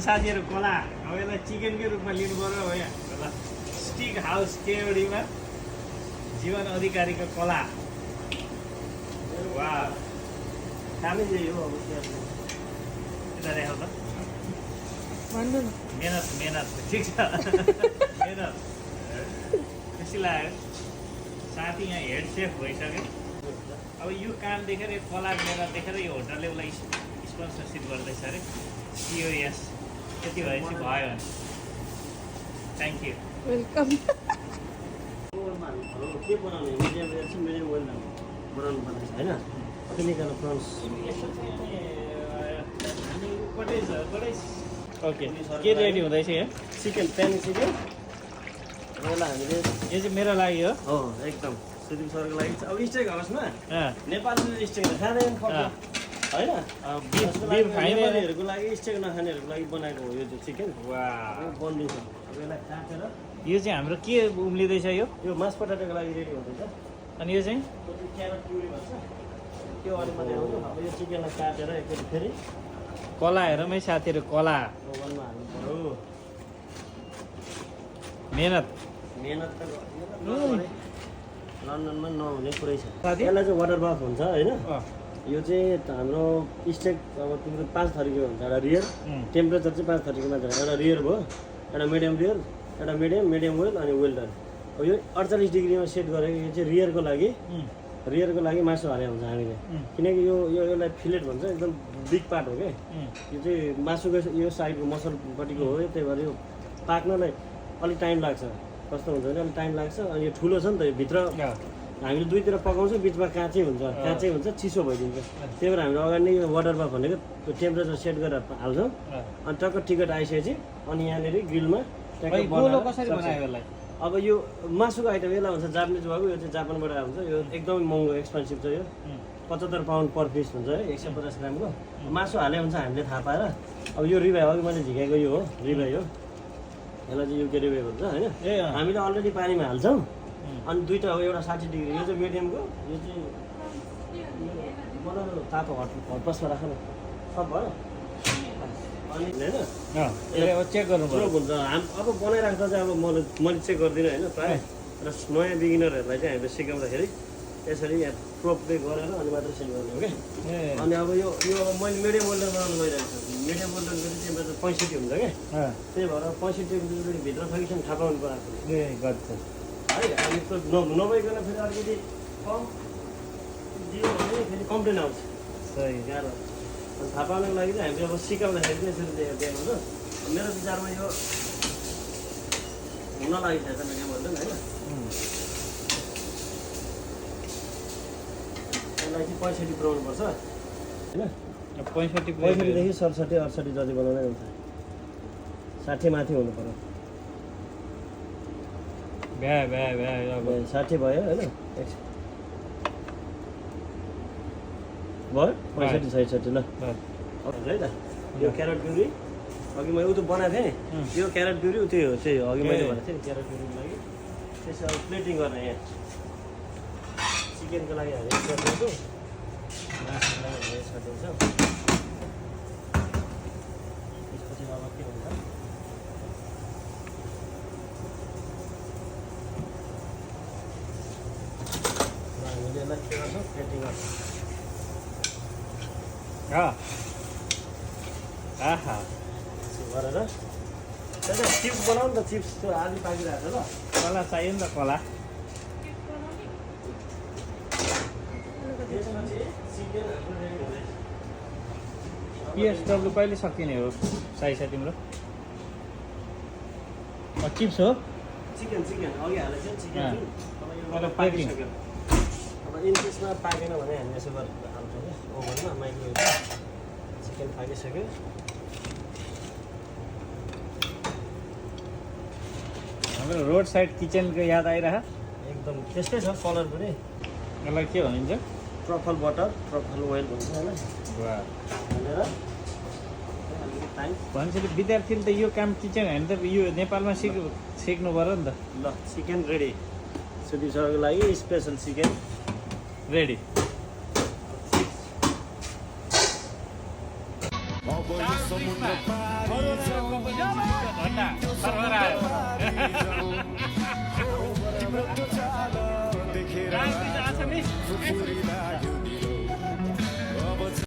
साथीहरू कला अब यसलाई चिकनकै रूपमा लिनु पर्यो हो यहाँ ल स्टिक हाउस केवडीमा जीवन अधिकारीको कला वा कामै यही हो अब यता देखाउ त भन्नु न मेहनत ठिक छ मेहनत खुसी लाग्यो साथी यहाँ हेड सेफ भइसक्यो अब यो काम देखेर यो कला मेहनत देखेर यो होटलले उसलाई स्पोन्सरसिप गर्दैछ अरे सिओएस त्यति भएपछि भयो भने थ्याङ्क यू वेलकम के बनाउने मिडियम रेयर चाहिँ मिडियम वेल बनाउनु पर्ने छ होइन क्लिनिकल प्रन्स ओके के रेडी हुँदैछ यहाँ चिकन प्यान चिकन यसलाई हामीले यो चाहिँ मेरो लागि हो हो एकदम सुदीप सरको लागि अब स्टेक हाउसमा अँ, नेपाली स्टेक खाँदैन अँ। होइन बिफ बिफ खाइने नेपालीहरूको लागि स्टेक नखानेहरूको लागि बनाएको हो यो चाहिँ चिकन वा बनिन्छ अब यसलाई काटेर यो चाहिँ हाम्रो के उम्लिँदैछ यो मास पटाटोको लागि रेडी हुँदैछ अनि यो चाहिँ क्यारेट प्युरी भन्छ त्यो अलिक मात्रै हो अब यो चिकनलाई काटेर एकचोटि फेरि कला हेरौँ है साथीहरू कला ओभनमा हाल्नु पर्यो मेहनत मेहनत त लन्डनमा नहुने कुरै छ साथी? यसलाई चाहिँ वाटर बाथ हुन्छ होइन अँ, यो चाहिँ हाम्रो स्टेक अब तिम्रो 5 थरीको हुन्छ एउटा रियर टेम्परेचर चाहिँ 5 थरीको मात्र एउटा रियर भयो एउटा मिडियम रियर एउटा मिडियम वेल अनि वेल डन अब यो 48 डिग्रीमा सेट गरेको यो चाहिँ रियरको लागि मासु हाले हुन्छ हामीले किनकि यसलाई फिलेट भन्छ एकदम बिग पार्ट हो क्या यो चाहिँ मासुको यो साइडको मसलपट्टिको हो त्यही भएर यो पाक्नलाई अलिक टाइम लाग्छ कस्तो हुन्छ भने अलिक टाइम लाग्छ अनि यो ठुलो छ नि त यो भित्र हामीले दुईतिर पकाउँछौँ बिचमा काँचै हुन्छ चिसो भइदिन्छ त्यही भएर हामीले अगाडि नै यो वाटर बाफ भनेको त्यो टेम्परेचर सेट गरेर हाल्छौँ अनि टक्क टिकट आइसकेपछि अनि यहाँनिर ग्रिलमा कसरी बनायो यसलाई अब यो मासुको आइटम यसलाई भन्छ जापानिज भएको यो चाहिँ जापानबाट आउँछ यो एकदमै महँगो एक्सपेन्सिभ छ यो 75 पाउन्ड पर पिस हुन्छ है 150 ग्रामको मासु हाले हुन्छ हामीले थाहा पाएर अब यो रिभाइ अघि मैले झिकाएको यो हो रिभाइ हो यसलाई चाहिँ युके रिभाइ भन्छ होइन ए अँ। हामीले अलरेडी पानीमा हाल्छौँ अनि दुईवटा हो एउटा 60 डिग्री यो चाहिँ मिडियमको यो चाहिँ बनाउनु तातो हटपसमा राख न सब भयो अनि होइन चेक गर्नु प्रोब पर्यो हुन्छ अब बनाइराख्दा चाहिँ अब मैले चेक गर्दिनँ होइन प्रायः र नयाँ बिगिनरहरूलाई चाहिँ हामीले सिकाउँदाखेरि यसरी यहाँ प्रोपले गरेर अनि मात्रै सेन्ड गर्ने हो क्या ए अनि अब यो अब मैले मिडियम वेल्डर बनाउनु गइरहेको छु मिडियम वेल्डरको चाहिँ टेम्परेचर 65 हुन्छ क्या अँ, त्यही भएर 65 डिग्री भित्र छ कि छैन थाहा पाउनु परेको ए गर्छ है अनि त्यो नभइकन फेरि अलिकति कम दियो भने फेरि कम्प्लेन आउँछ सही गाह्रो अनि थाहा पाउनको लागि चाहिँ हामीले अब सिकाउँदाखेरि चाहिँ यसरी दिएको हुन्छ मेरो विचारमा यो हुन लागिरहेछ मिडियम वेल्डर होइन यसलाई चाहिँ 65 पुऱ्याउनु पर्छ होइन 65 पैँसठीदेखि 67 68 जति बनाउनै हुन्छ 60 माथि हुनु पर्यो भ्या अब 60 भयो होइन भयो 65 66 ल बस। अब है त यो क्यारेट प्युरी अघि मैले उतो बनाएको थिएँ नि यो क्यारेट प्युरी त्यही हो अघि मैले भनेको थिएँ नि क्यारेट प्युरीको लागि त्यसो अब प्लेटिङ गर्ने यहाँ चिकनको लागि हामीले गरिदिन्छौँ मासुको लागि हामीले गरिदिन्छौँ त्यसपछि अब के हुन्छ हामीले यसलाई के गर्छौँ प्लेटिङ गर्छौँ आहा यसो गरेर त्यही त चिप्स बनाऊ नि त चिप्स त्यो आलु पाकिरहेको छ ल कला चाहियो नि त कला त्यसमा चाहिँ चिकन हाम्रो रेडी हुँदैछ पिएसडब्लु कहिले सकिने हो साइसा तिम्रो चिप्स हो चिकन अघि हालेको छ चिकन अँ। अब यो मतलब पाकिसक्यो अब इन्केसमा पाकेन भने हामी यसो गरेर हाल्छौँ क्या ओभनमा माइक्रोवेभमा चिकन पाकिसक्यो हाम्रो रोड साइड किचनको याद आइरह एकदम त्यस्तै छ कलर पनि यसलाई के भनिन्छ ट्रफल बटर ट्रफल ओइल भन्छ होइन वाह हालेर अलिकति टाइम भनेपछि विद्यार्थीले त यो काम किचन होइन त यो नेपालमा सिक्नु पऱ्यो नि त ल चिकन रेडी सुदीप सरको लागि स्पेसल चिकन रेडी समुद्र पारी छ मिस